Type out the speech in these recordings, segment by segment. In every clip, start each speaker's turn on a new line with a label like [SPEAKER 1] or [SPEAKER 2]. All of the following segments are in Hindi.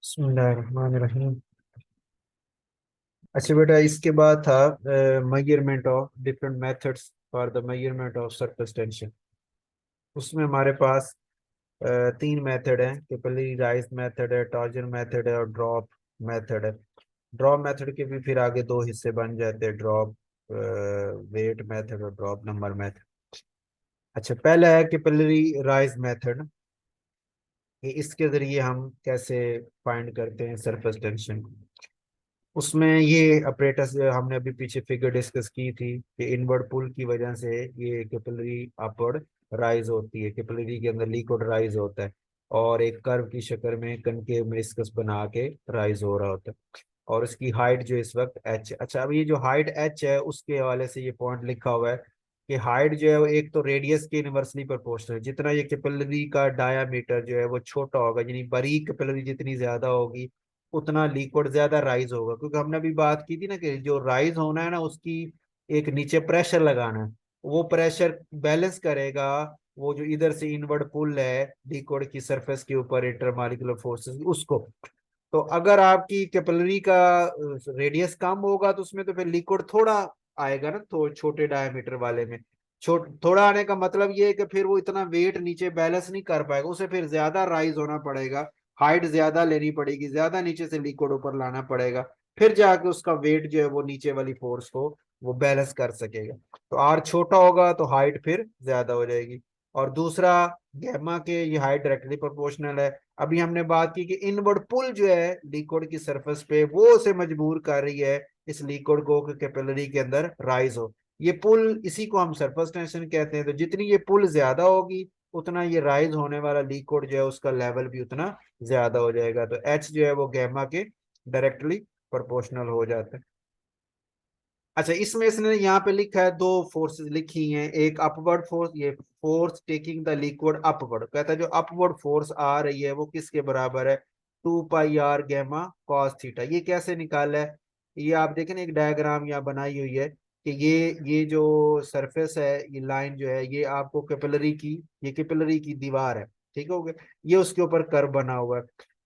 [SPEAKER 1] बिस्मिल्लाहिर्रहमानिर्रहीम। अच्छा बेटा, इसके बाद था measurement of different methods for the measurement of surface tension. उसमें हमारे पास तीन मेथड हैं। कैपिलरी राइज मेथड है, टॉर्जन मेथड है और ड्रॉप मेथड है। ड्रॉप मेथड के भी फिर आगे दो हिस्से बन जाते हैं, ड्रॉप वेट मेथड और ड्रॉप नंबर मेथड। अच्छा, पहला है कैपिलरी राइज मेथड कि इसके जरिए हम कैसे फाइंड करते हैं सरफेस टेंशन। उसमें ये अपरेटस हमने अभी पीछे फिगर डिस्कस की थी कि इनवर्ड पुल की वजह से ये कैपिलरी अपवर्ड राइज होती है, कैपिलरी के अंदर लिक्विड राइज होता है और एक कर्व की शक्ल में कनकेव मेनिस्कस बना के राइज हो रहा होता है। और उसकी हाइट जो इस वक्त एच है। अच्छा, अब ये जो हाइट एच है उसके हवाले से ये पॉइंट लिखा हुआ है कि हाइट जो है वो एक तो रेडियस के इनवर्सली प्रोपोर्शनल है। जितना ये कैपिलरी का डायामीटर जो है वो छोटा होगा, यानी बारीक कैपिलरी जितनी ज्यादा होगी उतना लिक्विड ज्यादा राइज होगा। क्योंकि हमने अभी बात की थी ना कि जो राइज होना है ना उसकी एक नीचे प्रेशर लगाना है, वो प्रेशर बैलेंस करेगा वो जो इधर से इनवर्ड पुल है लिक्विड की सरफेस के ऊपर इंटरमॉलिक्यूलर फोर्सेस उसको। तो अगर आपकी कैपिलरी का रेडियस कम होगा तो उसमें तो फिर लिक्विड थोड़ा आएगा ना, तो छोटे डायमीटर वाले में थोड़ा आने का मतलब ये है कि फिर वो इतना वेट नीचे बैलेंस नहीं कर पाएगा, उसे फिर ज्यादा राइज होना पड़ेगा, हाइट ज्यादा लेनी पड़ेगी, ज्यादा नीचे से लिक्विड ऊपर लाना पड़ेगा, फिर जाके उसका वेट जो है वो नीचे वाली फोर्स को वो बैलेंस कर सकेगा। तो आर छोटा होगा तो हाइट फिर ज्यादा हो जाएगी। और दूसरा, गैमा के ये हाइट डायरेक्टली प्रोपोर्शनल है। अभी हमने बात की कि इनवर्ड पुल जो है लिक्विड की सरफेस पे वो उसे मजबूर कर रही है इस लिक्विड को कि कैपिलरी के अंदर राइज हो। ये पुल, इसी को हम सरफेस टेंशन कहते हैं। तो जितनी ये पुल ज्यादा होगी उतना ये राइज होने वाला लिक्विड जो है उसका लेवल भी उतना ज्यादा हो जाएगा। तो एच जो है वो गैमा के डायरेक्टली प्रोपोर्शनल हो जाता है। अच्छा, इसमें इसने यहाँ पे लिखा है दो फोर्सेस लिखी हैं, एक अपवर्ड फोर्स, ये force taking the liquid upward, कहता है जो अपवर्ड फोर्स आ रही है वो किसके बराबर है, 2 पाई आर गैमा कॉस थीटा। ये कैसे निकाला है, ये आप देखें ना, एक डायग्राम यहाँ बनाई हुई है कि ये जो सरफेस है, ये लाइन जो है ये आपको कैपिलरी की, ये कैपिलरी की दीवार है, ठीक हो गया, ये उसके ऊपर कर्व बना हुआ है।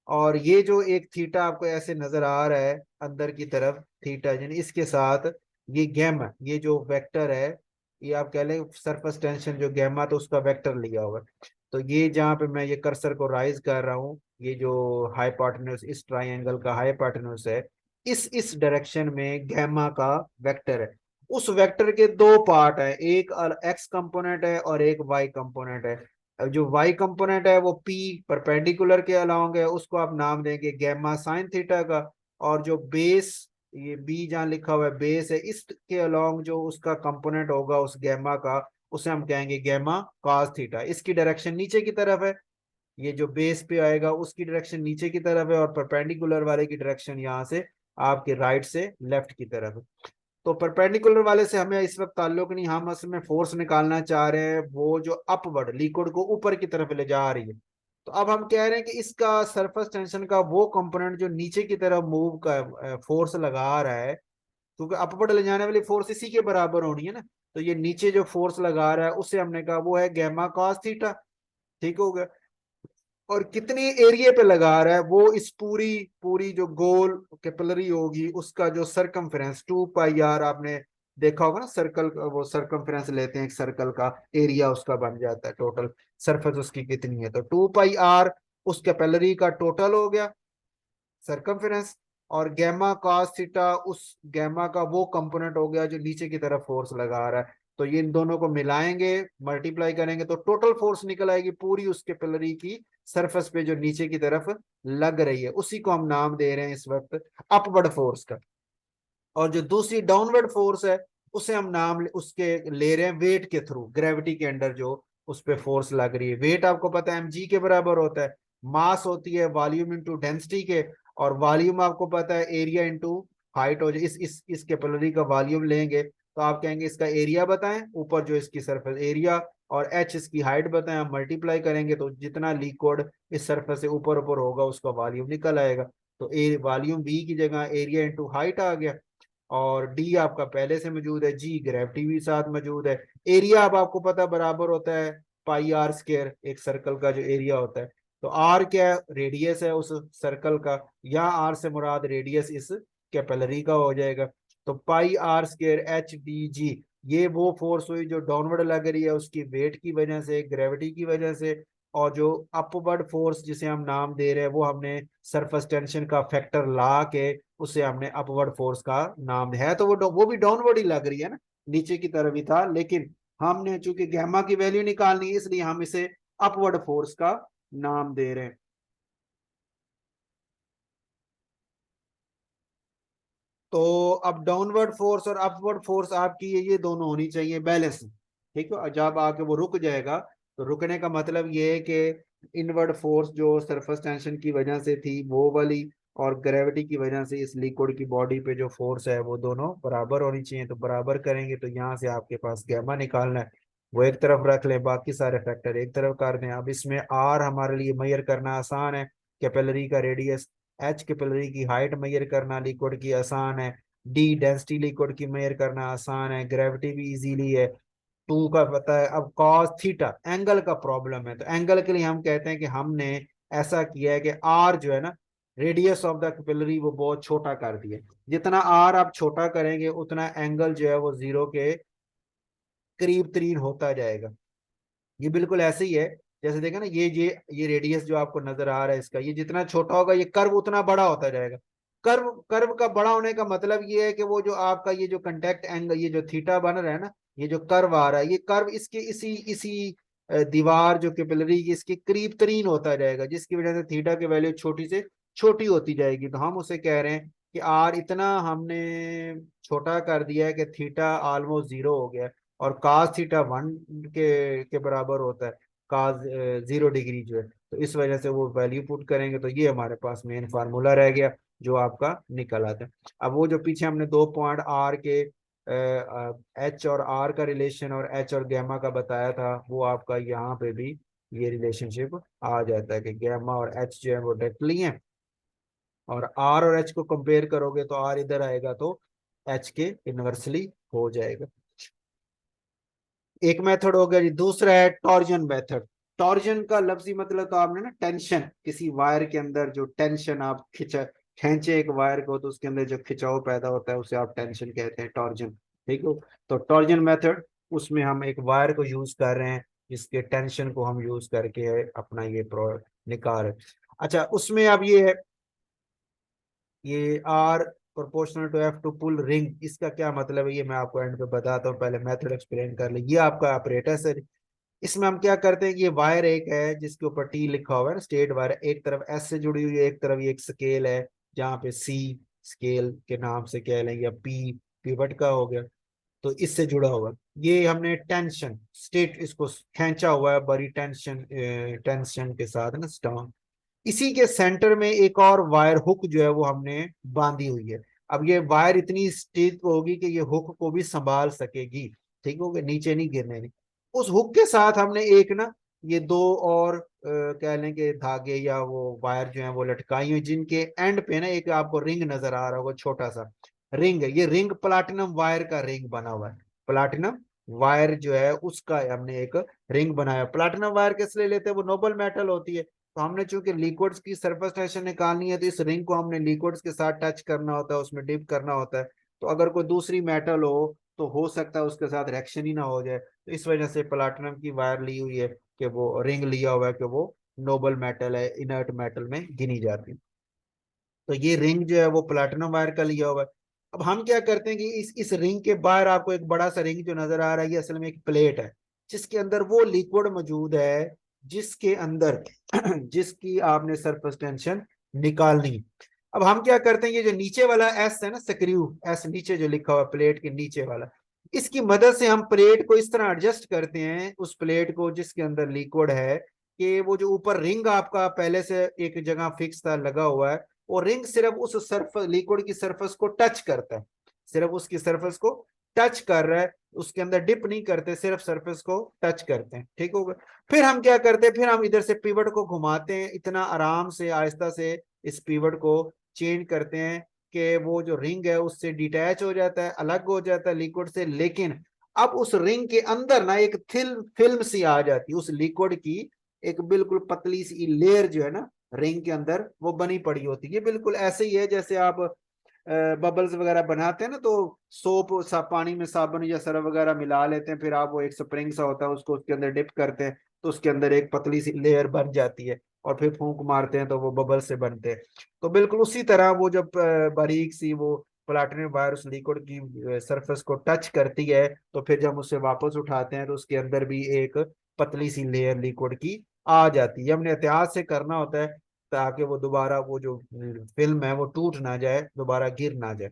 [SPEAKER 1] और ये जो एक थीटा आपको ऐसे नजर आ रहा है अंदर की तरफ, थीटा यानी इसके साथ ये गैमा, ये जो वेक्टर है, ये आप कह लें सरफेस टेंशन जो गैमा तो उसका वेक्टर लिया हुआ है। तो ये जहाँ पे मैं ये कर्सर को राइज कर रहा हूँ, ये जो हाइपोटेन्यूज इस ट्राइंगल का हाइपोटेन्यूज है, इस डायरेक्शन में गैमा का वेक्टर है। उस वेक्टर के दो पार्ट है, एक एक्स कंपोनेंट है और एक वाई कंपोनेंट है। अब जो वाई कंपोनेंट है वो पी परपेंडिकुलर के अलोंग है, उसको आप नाम देंगे गैमा साइन थीटा का। और जो बेस, ये बी जहाँ लिखा हुआ है बेस है, इसके अलोंग जो उसका कंपोनेंट होगा उस गैमा का, उसे हम कहेंगे गैमा कॉस थीटा। इसकी डायरेक्शन नीचे की तरफ है, ये जो बेस पे आएगा उसकी डायरेक्शन नीचे की तरफ है और परपेंडिकुलर वाले की डायरेक्शन यहाँ से आपके राइट से लेफ्ट की तरफ है। तो परपेंडिकुलर वाले से हमें इस वक्त ताल्लुक नहीं, हम उसमें फोर्स निकालना चाह रहे हैं वो जो अपवर्ड लिक्विड को ऊपर की तरफ ले जा रही है। तो अब हम कह रहे हैं कि इसका सरफेस टेंशन का वो कंपोनेंट जो नीचे की तरफ मूव का फोर्स लगा रहा है, क्योंकि अपवर्ड ले जाने वाली फोर्स इसी के बराबर होनी है ना, तो ये नीचे जो फोर्स लगा रहा है उसे हमने कहा वो है गैमा कॉस थीटा, ठीक हो गया। और कितनी एरिया पे लगा रहा है वो इस पूरी पूरी जो गोल कैपिलरी होगी उसका जो सरकमफ्रेंस 2 पाई आर, आपने देखा होगा ना सर्कल, वो सरकमफ्रेंस लेते हैं एक सर्कल का, एरिया उसका बन जाता है, टोटल सरफेस उसकी कितनी है, तो 2 पाई आर उस कैपिलरी का टोटल हो गया सरकमफ्रेंस। और गैमा कॉस थीटा उस गैमा का वो कंपोनेंट हो गया जो नीचे की तरफ फोर्स लगा रहा है। तो ये इन दोनों को मिलाएंगे, मल्टीप्लाई करेंगे तो टोटल फोर्स निकल आएगी पूरी उस कैपिलरी की सरफेस पे जो नीचे की तरफ लग रही है, उसी को हम नाम दे रहे हैं इस वक्त अपवर्ड फोर्स का। और जो दूसरी डाउनवर्ड फोर्स है उसे हम नाम उसके ले रहे हैं वेट के थ्रू, ग्रेविटी के अंडर जो उस पे फोर्स लग रही है। वेट आपको पता है mg के बराबर होता है, मास होती है वॉल्यूम इंटू डेंसिटी के, और वॉल्यूम आपको पता है एरिया इंटू हाइट हो जाए। इस कैपिलरी का वॉल्यूम लेंगे तो आप कहेंगे इसका एरिया बताएं, ऊपर जो इसकी सरफेस एरिया, और एच इसकी हाइट बताएं, हम मल्टीप्लाई करेंगे तो जितना लिक्विड इस सरफेस से ऊपर ऊपर होगा उसका वॉल्यूम निकल आएगा। तो ए वॉल्यूम बी की जगह एरिया इंटू हाइट आ गया। और डी आपका पहले से मौजूद है, जी ग्रेविटी भी साथ मौजूद है। एरिया अब आपको पता बराबर होता है पाई आर स्क्वायर, एक सर्कल का जो एरिया होता है। तो आर क्या रेडियस है उस सर्कल का, या आर से मुराद रेडियस इस कैपिलरी का हो जाएगा। तो pi R square H D G, ये वो फोर्स हुई जो डाउनवर्ड लग रही है उसकी वेट की वजह से, ग्रेविटी की वजह से। और जो अपवर्ड फोर्स जिसे हम नाम दे रहे हैं वो हमने सरफेस टेंशन का फैक्टर ला के उसे हमने अपवर्ड फोर्स का नाम दिया है। तो वो भी डाउनवर्ड ही लग रही है ना, नीचे की तरफ ही था, लेकिन हमने चूंकि गैमा की वैल्यू निकालनी है इसलिए हम इसे अपवर्ड फोर्स का नाम दे रहे हैं। तो अब डाउनवर्ड फोर्स और अपवर्ड फोर्स आपकी ये दोनों होनी चाहिए बैलेंस। ठीक है, जब आके वो रुक जाएगा तो रुकने का मतलब ये है कि इनवर्ड फोर्स जो सरफेस टेंशन की वजह से थी वो वाली, और ग्रेविटी की वजह से इस लिक्विड की बॉडी पे जो फोर्स है वो दोनों बराबर होनी चाहिए। तो बराबर करेंगे तो यहाँ से आपके पास गैमा निकालना है, वो एक तरफ रख लें, बाकी सारे फैक्टर एक तरफ कर दें। अब इसमें आर हमारे लिए मेजर करना आसान है, कैपिलरी का रेडियस। एच कैपिलरी की हाइट मेजर करना लिक्विड की आसान है। डी डेंसिटी लिक्विड की मेजर करना आसान है। ग्रेविटी भी इजीली है, टू का पता है। अब कॉस थीटा एंगल का प्रॉब्लम है, तो एंगल के लिए हम कहते हैं कि हमने ऐसा किया है कि आर जो है ना, रेडियस ऑफ द कैपिलरी वो बहुत छोटा कर दिया। जितना आर आप छोटा करेंगे उतना एंगल जो है वो जीरो के करीब तरीन होता जाएगा। ये बिल्कुल ऐसे ही है, जैसे देखा ना, ये रेडियस जो आपको नजर आ रहा है इसका, ये जितना छोटा होगा ये कर्व उतना बड़ा होता जाएगा। कर्व कर्व का बड़ा होने का मतलब ये है कि वो जो आपका ये जो कंटेक्ट एंगल, ये जो थीटा बन रहा है ना, ये जो कर्व आ रहा है, ये कर्व इसके इसी इसी दीवार जो कैपिलरी की इसके करीब तरीन होता जाएगा, जिसकी वजह से थीटा की वैल्यू छोटी से छोटी होती जाएगी। तो हम उसे कह रहे हैं कि आर इतना हमने छोटा कर दिया है कि थीटा ऑलमोस्ट जीरो हो गया है, और कास थीटा वन के बराबर होता है, कास 0 डिग्री जो है। तो इस वजह से वो वैल्यू पुट करेंगे तो ये हमारे पास मेन फार्मूला रह गया जो आपका निकल आता है। अब वो जो पीछे हमने 2 पॉइंट आर के एच और आर का रिलेशन और एच और गैमा का बताया था, वो आपका यहाँ पे भी ये रिलेशनशिप आ जाता है कि गैमा और एच जो है वो डायरेक्टली है, और आर और एच को कंपेयर करोगे तो आर इधर आएगा तो एच के इनवर्सली हो जाएगा। एक मेथड हो गया जी। दूसरा है टॉर्जन मेथड। टॉर्जन का लफ्जी मतलब तो आपने ना, टेंशन, किसी वायर के अंदर जो टेंशन आप खींचे एक वायर को तो उसके अंदर जो खिंचाव पैदा होता है उसे आप टेंशन कहते हैं, टॉर्जन। ठीक है, तो टॉर्जन मेथड, उसमें हम एक वायर को यूज कर रहे हैं जिसके टेंशन को हम यूज करके अपना ये प्रो निकाल रहे हैं। अच्छा, उसमें अब ये है, ये are proportional to F to pull ring, इसका क्या मतलब है ये मैं आपको एंड पे बताता हूँ, पहले मेथड एक्सप्लेन कर ले। ये आपका ऑपरेटस है। इसमें हम क्या करते हैं कि ये वायर एक है जिसके ऊपर टी लिखा हुआ है ना, स्टेट वायर, एक तरफ एस से जुड़ी हुई है, एक तरफ ये एक स्केल है जहाँ पे सी स्केल के नाम से कह लेंगे, या पी पिवट का हो गया, तो इससे जुड़ा हुआ है। ये हमने टेंशन स्टेट इसको खींचा हुआ है बड़ी टेंशन, टेंशन के साथ ना स्ट्रॉन्ग। इसी के सेंटर में एक और वायर हुक जो है वो हमने बांधी हुई है। अब ये वायर इतनी स्टेज होगी कि ये हुक को भी संभाल सकेगी, ठीक हो गया, नीचे नहीं गिरने नहीं। उस हुक के साथ हमने एक ना, ये दो और कह लें कि धागे या वो वायर जो है वो लटकाई हुई, जिनके एंड पे ना एक आपको रिंग नजर आ रहा होगा, छोटा सा रिंग है। ये रिंग प्लाटिनम वायर का रिंग बना हुआ है। प्लाटिनम वायर जो है उसका हमने एक रिंग बनाया। प्लाटिनम वायर किस लिए लेते हैं, वो नोबल मेटल होती है। तो हमने चूंकि लिक्विड्स की सरफेस टेंशन निकालनी है तो इस रिंग को हमने लिक्विड्स के साथ टच करना होता है, उसमें डिप करना होता है। तो अगर कोई दूसरी मेटल हो तो सकता है उसके साथ रिएक्शन ही ना हो जाए, तो इस वजह से प्लाटिनम की वायर ली हुई है कि वो रिंग लिया हुआ है कि वो नोबल मेटल है, इनर्ट मेटल में गिनी जाती है। तो ये रिंग जो है वो प्लेटिनम वायर का लिया हुआ है। अब हम क्या करते हैं कि इस रिंग के बाहर आपको एक बड़ा सा रिंग जो नजर आ रहा है, ये असल में एक प्लेट है जिसके अंदर वो लिक्विड मौजूद है जिसके अंदर जिसकी आपने सरफेस टेंशन निकालनी। अब हम क्या करते हैं, ये जो नीचे वाला एस है ना, स्क्रू एस नीचे जो लिखा हुआ प्लेट के नीचे वाला, इसकी मदद से हम प्लेट को इस तरह एडजस्ट करते हैं, उस प्लेट को जिसके अंदर लिक्विड है, कि वो जो ऊपर रिंग आपका पहले से एक जगह फिक्स था लगा हुआ है, वो रिंग सिर्फ उस सरफेस लिक्विड की सरफेस को टच करता है, सिर्फ उसकी सरफेस को टच कर रहा है, उसके अंदर डिप नहीं करते, सिर्फ सरफेस को टच करते हैं। ठीक होगा। फिर हम क्या करते हैं, फिर हम इधर से पिवट को घुमाते हैं, इतना आराम से आहिस्ता से इस पिवट को चेंज करते हैं कि वो जो रिंग है उससे डिटैच हो जाता है, अलग हो जाता है लिक्विड से। लेकिन अब उस रिंग के अंदर ना एक थिल फिल्म सी आ जाती है उस लिक्विड की, एक बिल्कुल पतली सी लेयर जो है ना रिंग के अंदर वो बनी पड़ी होती है। ये बिल्कुल ऐसे ही है जैसे आप बबल्स वगैरह बनाते हैं ना, तो सोप पानी में साबुन या सरफ वगैरह मिला लेते हैं, फिर आप वो एक स्प्रिंग सा होता है उसको उसके अंदर डिप करते हैं, तो उसके अंदर एक पतली सी लेयर बन जाती है, और फिर फूंक मारते हैं तो वो बबल से बनते हैं। तो बिल्कुल उसी तरह वो जब बारीक सी वो प्लाटिनम वायर उस लिक्विड की सरफेस को टच करती है, तो फिर जब उसे वापस उठाते हैं तो उसके अंदर भी एक पतली सी लेयर लिक्विड की आ जाती है। हमने एहतियात से करना होता है ताकि वो दोबारा वो जो फिल्म है वो टूट ना जाए, दोबारा गिर ना जाए।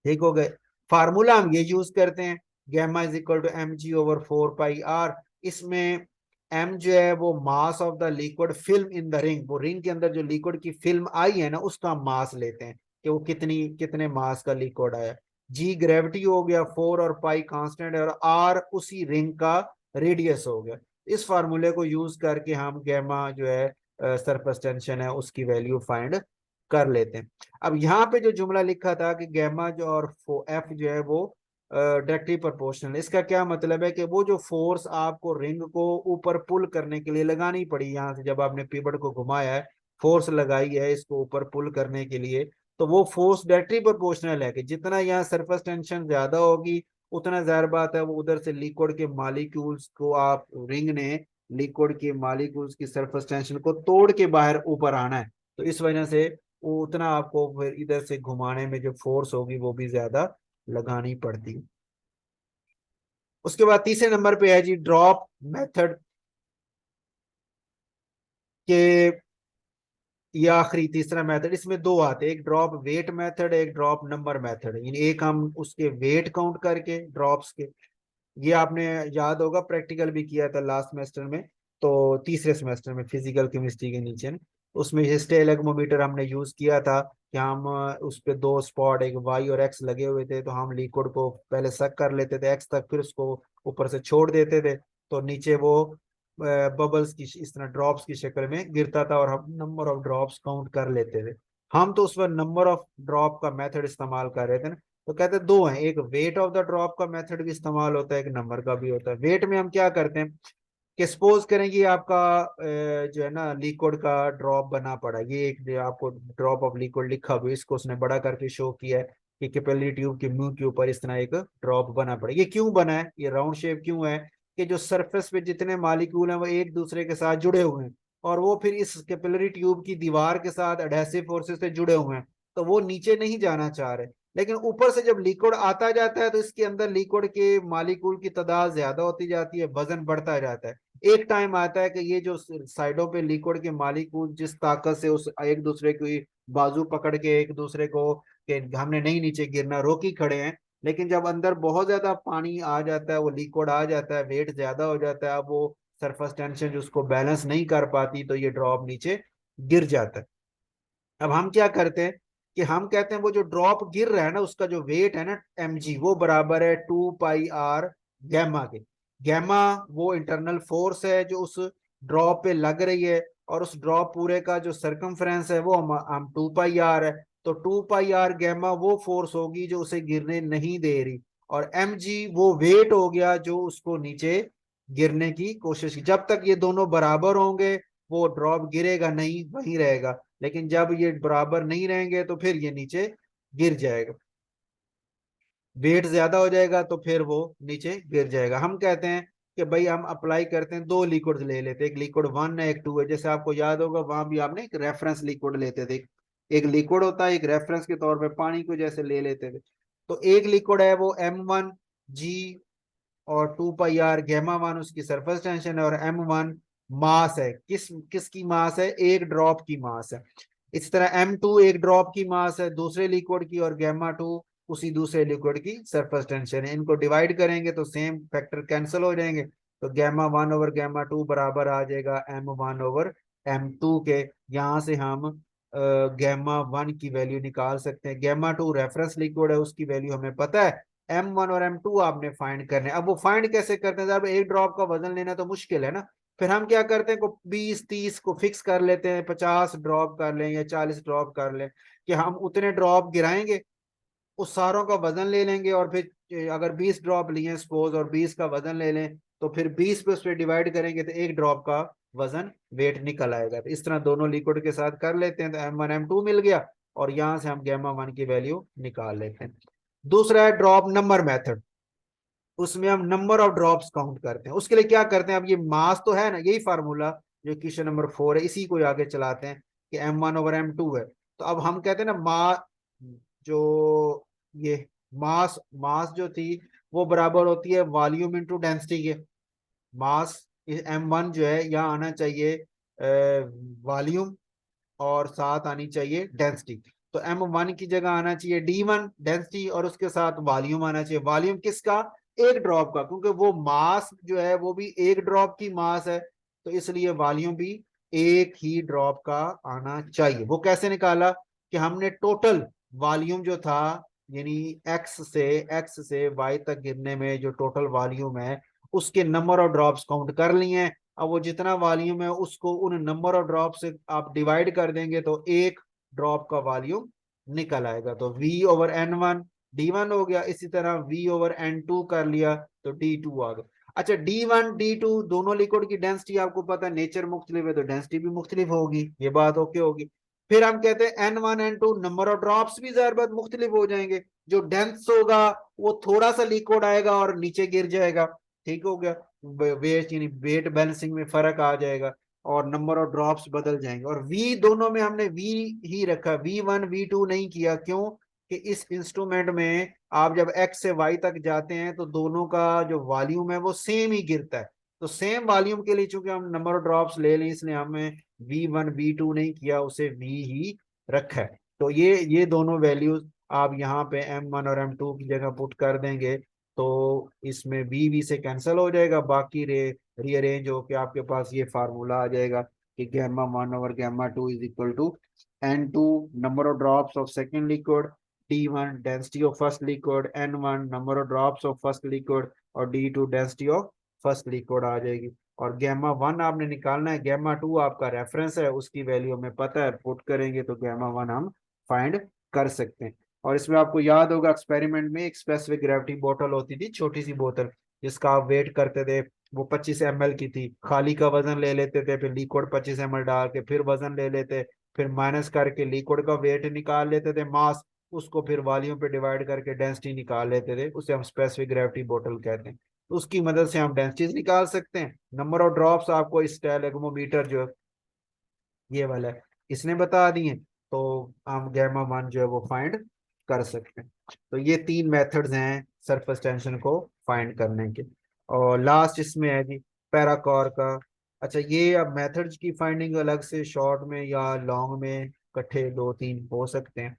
[SPEAKER 1] ठीक हो गए। फार्मूला हम ये यूज करते हैं, gamma is equal to M G over 4 pi R. इसमें एम जो है वो mass of the liquid film in the ring, वो रिंग के अंदर जो लिक्विड की फिल्म आई है ना उसका मास लेते हैं कि वो कितने मास का लिक्विड आया। जी ग्रेविटी हो गया 4 और पाई कांस्टेंट है, और आर उसी रिंग का रेडियस हो गया। इस फार्मूले को यूज करके हम गैमा जो है सरफेस टेंशन है उसकी वैल्यू फाइंड कर लेते हैं। अब यहाँ पे जो जुमला लिखा था कि गैमा जो और एफ जो है वो डायरेक्टली प्रोपोर्शनल, इसका क्या मतलब है कि वो जो फोर्स आपको रिंग को ऊपर पुल करने के लिए लगानी पड़ी, यहाँ से जब आपने पिवट को घुमाया है, फोर्स लगाई है इसको ऊपर पुल करने के लिए, तो वो फोर्स डायरेक्टली प्रोपोर्शनल है कि जितना यहाँ सरफेस टेंशन ज्यादा होगी उतना जाहिर बात है वो उधर से लिक्विड के मालिक्यूल्स को आप रिंग ने लिक्विड के मालिक्यूल्स की सरफेस टेंशन को तोड़ के बाहर ऊपर आना है, तो इस वजह से वो उतना आपको फिर इधर से घुमाने में जो फोर्स होगी वो भी ज्यादा लगानी पड़ती है। उसके बाद तीसरे नंबर पे है जी ड्रॉप मेथड के, ये आखिरी तीसरा मेथड। इसमें दो आते हैं, एक ड्रॉप वेट मेथड, एक ड्रॉप नंबर मेथड। यानी एक हम उसके वेट काउंट करके ड्रॉप्स के, ये आपने याद होगा प्रैक्टिकल भी किया था लास्ट सेमेस्टर में, तो तीसरे सेमेस्टर में फिजिकल केमिस्ट्री के नीचे ना, उसमें स्टेलेगमोमीटर हमने यूज किया था कि हम उस पे दो स्पॉट एक वाई और एक्स लगे हुए थे, तो हम लिक्विड को पहले सक कर लेते थे एक्स तक, फिर उसको ऊपर से छोड़ देते थे, तो नीचे वो बबल्स की इस तरह ड्रॉप्स की शक्ल में गिरता था, और हम नंबर ऑफ ड्रॉप्स काउंट कर लेते थे। हम तो उस पर नंबर ऑफ ड्रॉप का मेथड इस्तेमाल कर रहे थे ना, तो कहते हैं दो हैं, एक वेट ऑफ द ड्रॉप का मेथड भी इस्तेमाल होता है, एक नंबर का भी होता है। वेट में हम क्या करते हैं कि सपोज करें कि आपका जो है ना लिक्विड का ड्रॉप बना पड़ा, ये एक जो आपको ड्रॉप ऑफ लिक्विड लिखा हुआ है, इसको उसने बड़ा करके शो किया है कि कैपिलरी ट्यूब के मुंह के ऊपर इस तरह एक ड्रॉप बना पड़ा। ये क्यों बना है, ये राउंड शेप क्यों है, कि जो सरफेस पे जितने मालिक्यूल हैं वो एक दूसरे के साथ जुड़े हुए हैं, और वो फिर इस कैपिलरी ट्यूब की दीवार के साथ एडहेसिव फोर्सेस से जुड़े हुए हैं, तो वो नीचे नहीं जाना चाह रहे। लेकिन ऊपर से जब लिक्विड आता जाता है तो इसके अंदर लिक्विड के मालिक्यूल की तादाद ज्यादा होती जाती है, वजन बढ़ता जाता है। एक टाइम आता है कि ये जो साइडों पे लिक्विड के मालिक्यूल जिस ताकत से उस एक दूसरे की बाजू पकड़ के एक दूसरे को कि हमने नहीं नीचे गिरना रोकी खड़े हैं, लेकिन जब अंदर बहुत ज्यादा पानी आ जाता है, वो लिक्विड आ जाता है, वेट ज्यादा हो जाता है, अब वो सरफेस टेंशन जो उसको बैलेंस नहीं कर पाती, तो ये ड्रॉप नीचे गिर जाता है। अब हम क्या करते हैं कि हम कहते हैं वो जो ड्रॉप गिर रहा है ना उसका जो वेट है ना एम जी, वो बराबर है 2 पाई आर गैमा के। गैमा वो इंटरनल फोर्स है जो उस ड्रॉप पे लग रही है, और उस ड्रॉप पूरे का जो सरकमफ्रेंस है वो हम 2 पाई आर है, तो 2 पाई आर गैमा वो फोर्स होगी जो उसे गिरने नहीं दे रही, और एम जी वो वेट हो गया जो उसको नीचे गिरने की कोशिश की। जब तक ये दोनों बराबर होंगे वो ड्रॉप गिरेगा नहीं, वहीं रहेगा, लेकिन जब ये बराबर नहीं रहेंगे तो फिर ये नीचे गिर जाएगा, वेट ज्यादा हो जाएगा तो फिर वो नीचे गिर जाएगा। हम कहते हैं कि भाई हम अप्लाई करते हैं, दो लिक्विड ले लेते हैं, एक लिक्विड 1 है एक 2 है, जैसे आपको याद होगा वहां भी आपने एक रेफरेंस लिक्विड लेते थे, एक लिक्विड होता है एक रेफरेंस के तौर पे पानी को जैसे ले लेते थे। तो एक लिक्विड है वो M1 G, और 2 पाई आर गैमा वन उसकी सरफेस टेंशन है, और M1 मास है, किसकी मास है, एक ड्रॉप की मास है। इस तरह M2 एक ड्रॉप की मास है दूसरे लिक्विड की, और γ2 उसी दूसरे लिक्विड की सरफेस टेंशन है। इनको डिवाइड करेंगे तो सेम फैक्टर कैंसिल हो जाएंगे, तो γ1 ओवर γ2 बराबर आ जाएगा M1 ओवर M2 के। यहाँ से हम γ1 की वैल्यू निकाल सकते हैं। γ2 रेफरेंस लिक्विड है उसकी वैल्यू हमें पता है, M1 और M2 आपने फाइंड करने। अब वो फाइंड कैसे करते हैं, जब एक ड्रॉप का वजन लेना तो मुश्किल है ना, फिर हम क्या करते हैं को 20-30 को फिक्स कर लेते हैं, 50 ड्रॉप कर लें या 40 ड्रॉप कर लें, कि हम उतने ड्रॉप गिराएंगे, उस सारों का वजन ले लेंगे, और फिर अगर 20 ड्रॉप लिए सपोज और 20 का वजन ले लें, तो फिर 20 पे उस पर डिवाइड करेंगे तो एक ड्रॉप का वजन वेट निकल आएगा। तो इस तरह दोनों लिक्विड के साथ कर लेते हैं, तो M1 M2 मिल गया, और यहां से हम गामा 1 की वैल्यू निकाल लेते हैं। दूसरा है ड्रॉप नंबर मेथड, उसमें हम नंबर ऑफ ड्रॉप्स काउंट करते हैं। उसके लिए क्या करते हैं, अब ये मास तो है ना, यही फार्मूला जो क्वेश्चन नंबर 4 है, इसी को आगे चलाते हैं कि M1/M2 है। तो अब हम कहते हैं ना जो ये मास मास जो थी वो बराबर होती है वॉल्यूम इंटू डेंसिटी के। मास M1 जो है यहाँ आना चाहिए वॉल्यूम, और साथ आनी चाहिए डेंसिटी। तो M1 की जगह आना चाहिए D1 डेंसिटी, और उसके साथ वॉल्यूम आना चाहिए। वॉल्यूम किसका, एक ड्रॉप का, क्योंकि वो मास जो है वो भी एक ड्रॉप की मास है, तो इसलिए वॉल्यूम भी एक ही ड्रॉप का आना चाहिए। वो कैसे निकाला कि हमने टोटल वॉल्यूम जो था, यानी एक्स से वाई तक गिरने में जो टोटल वॉल्यूम है उसके नंबर ऑफ ड्रॉप्स काउंट कर लिए हैं। अब वो जितना वॉल्यूम है उसको उन नंबर ऑफ ड्रॉप से आप डिवाइड कर देंगे तो एक ड्रॉप का वॉल्यूम निकल आएगा। तो V/N1 D1 हो गया, इसी तरह V/N2 कर लिया तो D2 आ गया। अच्छा, D1 D2 दोनों लिक्विड की डेंसिटी आपको पता है, नेचर मुख्तलिफ है तो डेंसिटी भी मुख्तलिफ होगी, ये बात ओके होगी। फिर हम कहते हैं N1 N2 number of drops भी ज़ाहिर बात मुख्तलिफ हो जाएंगे। जो डेंस होगा वो थोड़ा सा लिक्विड आएगा और नीचे गिर जाएगा, ठीक हो गया। वेट यानी वेट बैलेंसिंग में फर्क आ जाएगा, और नंबर ऑफ ड्रॉप्स बदल जाएंगे। और वी दोनों में हमने वी ही रखा, V1 V2 नहीं किया। क्यों कि इस इंस्ट्रूमेंट में आप जब एक्स से वाई तक जाते हैं तो दोनों का जो वॉल्यूम है वो सेम ही गिरता है। तो सेम वॉल्यूम के लिए चूंकि हम नंबर ऑफ ड्रॉप्स ले लें, इसलिए हमें V1 V2 नहीं किया, उसे वी ही रखा है। तो ये दोनों वैल्यूज आप यहाँ पे M1 और M2 की जगह पुट कर देंगे, तो इसमें वी से कैंसिल हो जाएगा, बाकी रीअरेंज होके आपके पास ये फार्मूला आ जाएगा कि gamma 1/gamma 2 is equal to N2 number of drops of second liquid, D1 density of first liquid, N1 number of drops of first liquid, और D2 density of first liquid आ जाएगी। और gamma 1 आपने निकालना है, gamma 2 आपका रेफरेंस है, उसकी वैल्यू हमें पता है, पुट करेंगे तो gamma 1 हम फाइंड कर सकते हैं। और इसमें आपको याद होगा एक्सपेरिमेंट में एक स्पेसिफिक ग्रेविटी बोतल होती थी, छोटी सी बोतल, जिसका आप वेट करते थे, वो 25 ml की थी। खाली का वजन ले लेते थे, फिर लिक्विड 25 ml डाल के फिर वजन ले लेते, फिर माइनस करके लिक्विड का वेट निकाल लेते थे, मास, उसको फिर वॉल्यूम पे डिवाइड करके डेंसिटी निकाल लेते थे, उसे हम स्पेसिफिक ग्रेविटी बोतल कहते हैं। तो उसकी मदद से हम डेंसिटीज निकाल सकते हैं। नंबर ऑफ ड्रॉप्स आपको स्टाइलैग्मोमीटर जो ये वाला है इसने बता दिए, तो हम gamma 1 जो है वो फाइंड कर सकते हैं। तो ये तीन मेथड्स हैं सरफेस टेंशन को फाइंड करने के। और लास्ट इसमें है जी पैराकोर का। अच्छा, ये अब मेथड्स की फाइंडिंग अलग से शॉर्ट में या लॉन्ग में इकट्ठे दो तीन हो सकते हैं।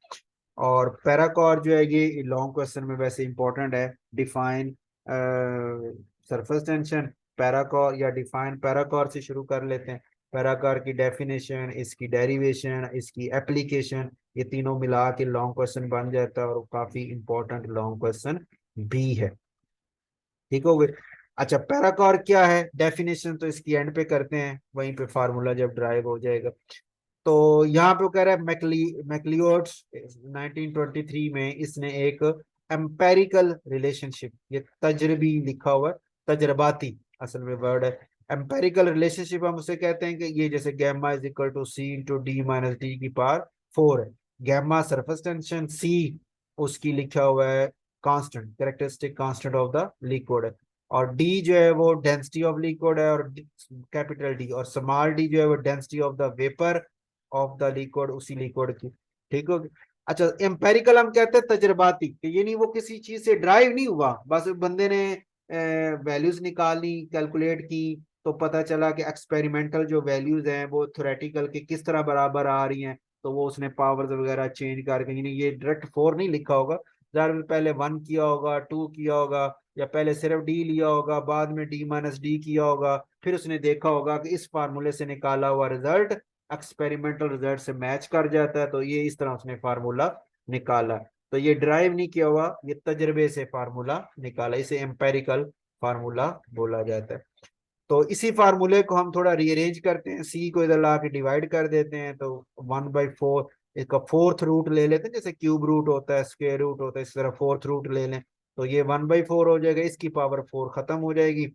[SPEAKER 1] और पैराकोर जो है ये लॉन्ग क्वेश्चन में वैसे इंपॉर्टेंट है। डिफाइन सरफेस टेंशन पैराकोर, या डिफाइन पैराकोर से शुरू कर लेते हैं। पैराकोर की डेफिनेशन, इसकी डेरिवेशन, इसकी एप्लीकेशन, ये तीनों मिला के लॉन्ग क्वेश्चन बन जाता है, और काफी इंपॉर्टेंट लॉन्ग क्वेश्चन भी है। ठीक हो गए। अच्छा, पैराकोर क्या है, डेफिनेशन तो इसकी एंड पे करते हैं, वहीं पे फार्मूला जब ड्राइव हो जाएगा। तो यहाँ पे वो कह रहा है मैक्लियोड्स 1923 में इसने एक एम्पेरिकल रिलेशनशिप, ये तजरबी लिखा हुआ है, तजर्बाती असल में वर्ड है। एम्पेरिकल रिलेशनशिप हम उसे कहते हैं कि ये जैसे gamma is equal to C × D - D⁴ है। गैमा सरफेस टेंशन, सी उसकी लिखा हुआ है constant, characteristic constant of the liquid है, और डी जो है वो डेंसिटी ऑफ लिक्विड है, और कैपिटल डी, और स्मॉल डी जो है वो density of the vapour of the liquid, उसी लिक्विड की। ठीक हो गया। अच्छा, एम्पेरिकल हम कहते हैं तजर्बाती, कि ये नहीं वो किसी चीज से ड्राइव नहीं हुआ, बस बंदे ने वैल्यूज निकाली, कैलकुलेट की, तो पता चला कि एक्सपेरिमेंटल जो वैल्यूज हैं वो थ्योरेटिकल के किस तरह बराबर आ रही हैं, तो वो उसने पावर्स वगैरह चेंज करके, यानी ये डायरेक्ट 4 नहीं लिखा होगा, जरा पहले 1 किया होगा, 2 किया होगा, या पहले सिर्फ डी लिया होगा, बाद में D - D किया होगा, फिर उसने देखा होगा कि इस फार्मूले से निकाला हुआ रिजल्ट एक्सपेरिमेंटल रिजल्ट से मैच कर जाता है, तो ये इस तरह उसने फार्मूला निकाला। तो ये ड्राइव नहीं किया हुआ, ये तजर्बे से फार्मूला निकाला, इसे एम्पेरिकल फार्मूला बोला जाता है। तो इसी फार्मूले को हम थोड़ा रीअरेंज करते हैं, सी को इधर ला के डिवाइड कर देते हैं, तो 1/4, इसका फोर्थ रूट ले लेते हैं, जैसे क्यूब रूट होता है, स्क्वायर रूट होता है, इस तरह फोर्थ रूट ले लें, तो ये 1/4 हो जाएगा, इसकी पावर 4 खत्म हो जाएगी।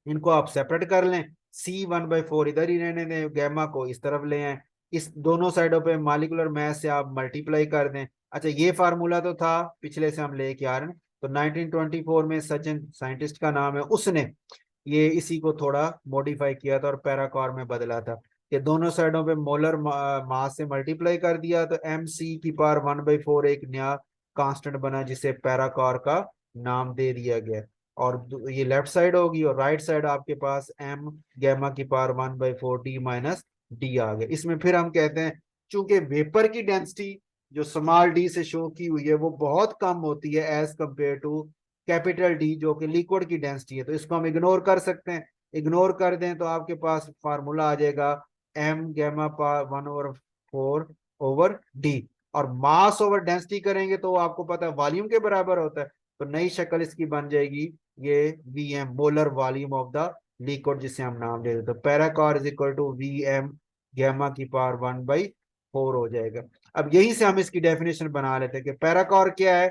[SPEAKER 1] इनको आप सेपरेट कर लें, C1/4 इधर ही रहने दें, गैमा को इस तरफ ले आए, इस दोनों साइडों पे मॉलिक्यूलर मास से आप मल्टीप्लाई कर दें। अच्छा, ये फार्मूला तो था पिछले से हम लेके आ रहे हैं। तो 1924 में सचिन साइंटिस्ट का नाम है, उसने ये इसी को थोड़ा मॉडिफाई किया था और पैराकॉर में बदला था कि दोनों साइडों पे मोलर मास से मल्टीप्लाई कर दिया तो MC⁴ एक नया कांस्टेंट बना जिसे पैराकॉर का नाम दे दिया गया। और ये लेफ्ट साइड होगी और राइट साइड आपके पास M⁴ D आ गया। इसमें फिर हम कहते हैं चूंकि वेपर की डेंसिटी जो स्मॉल डी से शो की हुई है वो बहुत कम होती है as compare to capital D जो कि लिक्विड की डेंसिटी है, तो इसको हम इग्नोर कर सकते हैं। इग्नोर कर दें तो आपके पास फार्मूला आ जाएगा M⁴/D। और मास ओवर डेंसिटी करेंगे तो आपको पता है वॉल्यूम के बराबर होता है, तो नई शक्ल इसकी बन जाएगी ये VM, molar volume of the liquid, जिसे हम नाम दे देते हैं पैराकॉर इज इक्वल टू VM⁴ हो जाएगा। अब यही से हम इसकी डेफिनेशन बना लेते हैं कि पैराकॉर क्या है,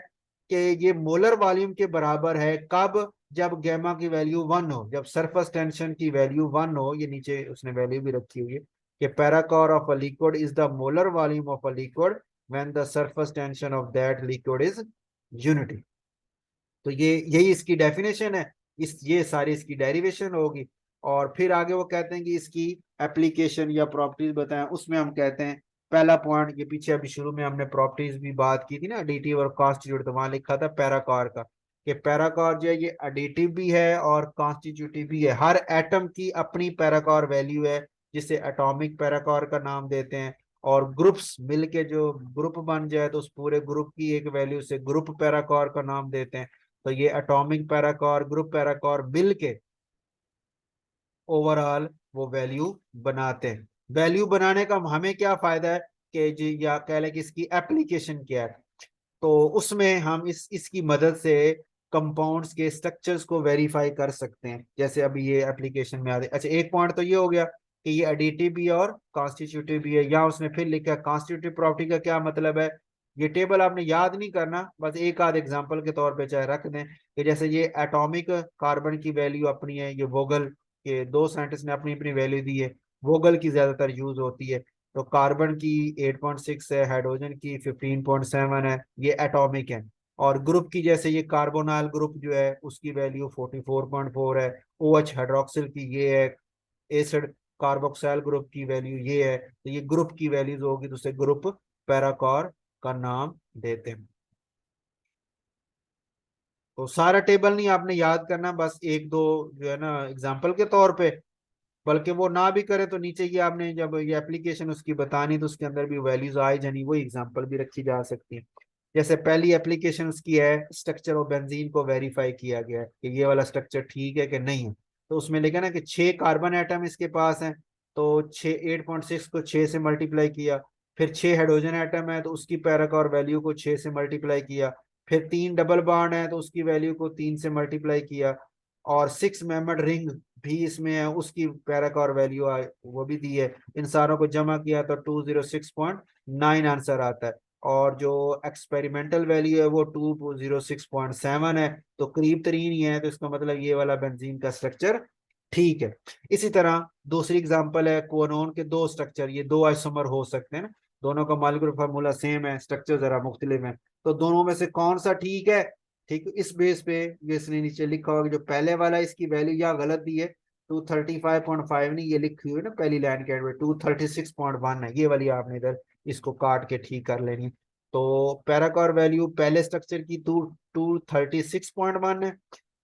[SPEAKER 1] कि ये मोलर वॉल्यूम के बराबर है कब, जब गैमा की वैल्यू 1 हो, जब सरफेस टेंशन की वैल्यू 1 हो। ये नीचे उसने वैल्यू भी रखी हुई है कि parachor of a liquid is the molar volume of a liquid when the surface tension of that liquid is unity. तो ये यही इसकी डेफिनेशन है, इस ये सारी इसकी डेरिवेशन होगी। और फिर आगे वो कहते हैं कि इसकी एप्लीकेशन या प्रॉपर्टीज बताएं, उसमें हम कहते हैं पहला पॉइंट, ये पीछे अभी शुरू में हमने प्रॉपर्टीज भी बात की थी ना, एडिटिव और कॉन्स्टिट्यूटिव, तो वहां लिखा था पैराकॉर का कि पैराकॉर जो है ये एडिटिव भी है और कॉन्स्टिट्यूटिव भी है। हर एटम की अपनी पैराकॉर वैल्यू है जिसे एटॉमिक पैराकॉर का नाम देते हैं। और ग्रुप्स मिलके जो ग्रुप बन जाए तो उस पूरे ग्रुप की एक वैल्यू से ग्रुप पैराकॉर का नाम देते हैं। तो ये एटॉमिक पैराकॉर, ग्रुप पैराकॉर मिल के ओवरऑल वो वैल्यू बनाते हैं। वैल्यू बनाने का हमें क्या फायदा है कि जी, या कह लें कि इसकी एप्लीकेशन क्या है, तो उसमें हम इसकी मदद से कंपाउंड्स के स्ट्रक्चर्स को वेरीफाई कर सकते हैं, जैसे अभी ये एप्लीकेशन में आते। अच्छा, एक पॉइंट तो ये हो गया कि ये एडिटिव भी है और कॉन्स्टिट्यूटिव भी है। यहाँ उसने फिर लिखा कॉन्स्टिट्यूटिव प्रॉपर्टी का क्या मतलब है, ये टेबल आपने याद नहीं करना, बस एक आध एग्जांपल के तौर पे चाहे रख दें कि जैसे ये एटॉमिक कार्बन की वैल्यू अपनी है, ये वोगल के दो साइंटिस्ट ने अपनी अपनी वैल्यू दी है, वोगल की ज्यादातर यूज होती है। तो कार्बन की 8.6 है, हाइड्रोजन की 15.7 है, ये एटॉमिक है। और ग्रुप की जैसे ये कार्बोनाइल ग्रुप जो है उसकी वैल्यू 44.4 है, OH हाइड्रोक्सिल की ये है, एसिड कार्बोक्साइल ग्रुप की वैल्यू ये है। तो ये ग्रुप की वैल्यूज होगी तो उसे ग्रुप पैराकॉर का नाम देते हैं। तो सारा टेबल नहीं आपने याद करना, बस एक दो जो है ना एग्जाम्पल के तौर पे, बल्कि वो ना भी करे तो नीचे की आपने जब ये एप्लीकेशन उसकी बतानी तो उसके अंदर भी वैल्यूज आए जानी, वो एग्जांपल भी रखी जा सकती है। जैसे पहली एप्लीकेशन उसकी है स्ट्रक्चर ऑफ बेंजीन को वेरीफाई किया गया है कि ये वाला स्ट्रक्चर ठीक है कि नहीं है। तो उसमें लिखा ना कि 6 कार्बन एटम इसके पास हैं, तो 8.6 को 6 से मल्टीप्लाई किया। फिर 6 हाइड्रोजन एटम है तो उसकी पैराकॉर वैल्यू को 6 से मल्टीप्लाई किया। फिर 3 डबल बॉन्ड है तो उसकी वैल्यू को 3 से मल्टीप्लाई किया। और 6 मेंबर्ड रिंग भी इसमें है, उसकी पैराकॉर वैल्यू वो भी दी है। इन सारों को जमा किया तो 206.9 आंसर आता है। और जो एक्सपेरिमेंटल वैल्यू है वो 206.7 है, तो करीब तरीन ही है, तो इसका मतलब ये वाला बेंजीन का स्ट्रक्चर ठीक है। इसी तरह दूसरी एग्जांपल है कोनोन के दो स्ट्रक्चर, ये दो आइसोमर हो सकते हैं ना, दोनों का मॉलिक्यूलर फार्मूला सेम है, स्ट्रक्चर जरा मुख्तलिफ है, तो दोनों में से कौन सा ठीक है। ठीक, इस बेस पे ये इसने नीचे लिखा होगा जो पहले वाला इसकी वैल्यू या गलत दी है, 235.5 नहीं, ये लिखी हुई है ना पहली लाइन के 236.1 है, ये वाली आपने इधर इसको काट के ठीक कर लेनी है। तो पैराकॉर वैल्यू पहले स्ट्रक्चर की 236.1 है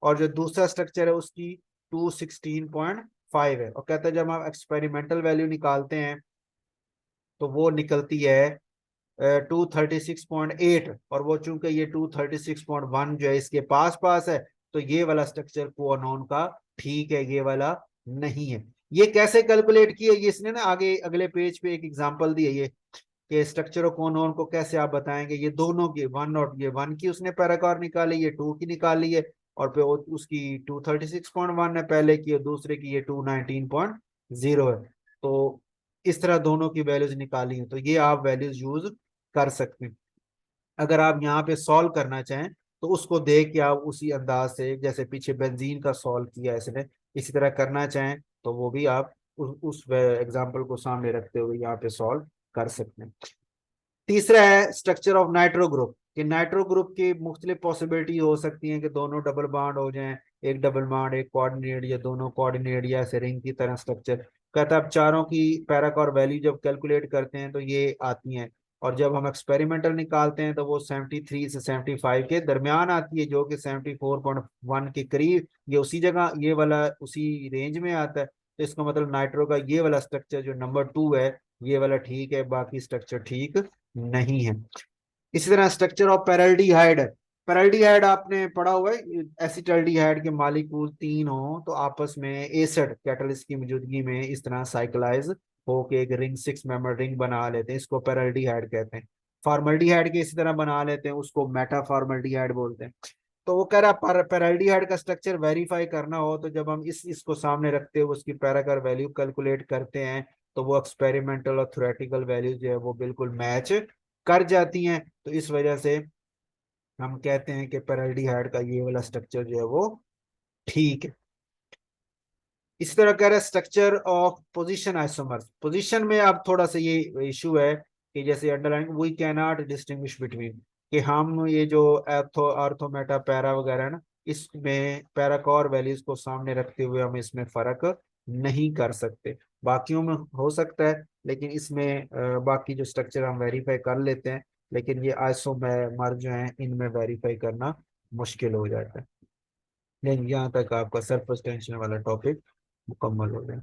[SPEAKER 1] और जो दूसरा स्ट्रक्चर है उसकी 216.5 है। और कहते हैं जब हम एक्सपेरिमेंटल वैल्यू निकालते हैं तो वो निकलती है 236.8, और वो चूंकि ये 236.1 जो है इसके पास पास है, तो ये वाला स्ट्रक्चर कोअनोन का ठीक है, ये वाला नहीं है। ये कैसे कैलकुलेट किया, ये इसने ना आगे अगले पेज पे एक एग्जांपल दी है ये कि स्ट्रक्चर ऑफ कोअनोन को कैसे आप बताएंगे। ये दोनों की वन और ये वन की उसने पैराकॉर निकाली, ये टू की निकाली है, और फिर उसकी 236.1 है पहले की, और दूसरे की ये 219.0 है। तो इस तरह दोनों की वैल्यूज निकाली है, तो ये आप वैल्यूज यूज कर सकते हैं। अगर आप यहाँ पे सॉल्व करना चाहें तो उसको देख के आप उसी अंदाज से जैसे पीछे बेंजीन का सॉल्व किया इसने, इसी तरह करना चाहें तो वो भी आप उस एग्जाम्पल को सामने रखते हुए यहाँ पे सॉल्व कर सकते हैं। तीसरा है स्ट्रक्चर ऑफ नाइट्रो ग्रुप, कि नाइट्रो ग्रुप की मुख्तलिफ पॉसिबिलिटी हो सकती है कि दोनों डबल बॉन्ड हो जाएं, एक डबल बॉन्ड एक कोऑर्डिनेट, या दोनों कोऑर्डिनेट, या ऐसे रिंग की तरह स्ट्रक्चर। कहता है अब चारों की पैराकोर वैल्यू जब कैलकुलेट करते हैं तो ये आती हैं, और जब हम एक्सपेरिमेंटल निकालते हैं तो वो 73 से 75 के दरमियान आती है, जो कि 74.1 के करीब, ये उसी जगह ये वाला उसी रेंज में आता है। तो इसका मतलब नाइट्रो का ये वाला स्ट्रक्चर जो नंबर 2 है, ये वाला ठीक है, बाकी स्ट्रक्चर ठीक नहीं है। इसी तरह स्ट्रक्चर ऑफ पेरल्डिहाइड है। पेरल्डिहाइड आपने पढ़ा हुआ है, एसिटल्डिहाइड के मालिक्यूल 3 हो तो आपस में एसिड कैटलिस्ट की मौजूदगी में इस तरह साइक्लाइज होके एक रिंग 6 मेंबर रिंग बना लेते हैं, इसको पेरल्डिहाइड कहते हैं। फॉर्मल्डिहाइड के इसी तरह बना लेते हैं, उसको मेटा फॉर्मल्डिहाइड बोलते हैं। तो वो कह रहा पेरल्डिहाइड का स्ट्रक्चर वेरीफाई करना हो तो जब हम इसको सामने रखते हुए उसकी पैराकर वैल्यू कैलकुलेट करते हैं, तो वो एक्सपेरिमेंटल और थ्योरेटिकल वैल्यू जो है वो बिल्कुल मैच कर जाती हैं। तो इस वजह से हम कहते हैं कि पेरल्डिहाइड का ये वाला स्ट्रक्चर जो है वो ठीक है। इस तरह कह रहे हैं structure of position isomers. Position में अब थोड़ा सा ये इशू है कि जैसे underline we can not distinguish between, कि हम ये जो एर्थो आर्थो मेटा पैरा वगैरह है ना, इसमें पैराकोर वैल्यूज को सामने रखते हुए हम इसमें फर्क नहीं कर सकते। बाकियों में हो सकता है, लेकिन इसमें बाकी जो स्ट्रक्चर हम वेरीफाई कर लेते हैं, लेकिन ये आइसोमर जो है इनमें वेरीफाई करना मुश्किल हो जाता है। लेकिन यहाँ तक आपका सरफेस टेंशन वाला टॉपिक मुकम्मल हो गया।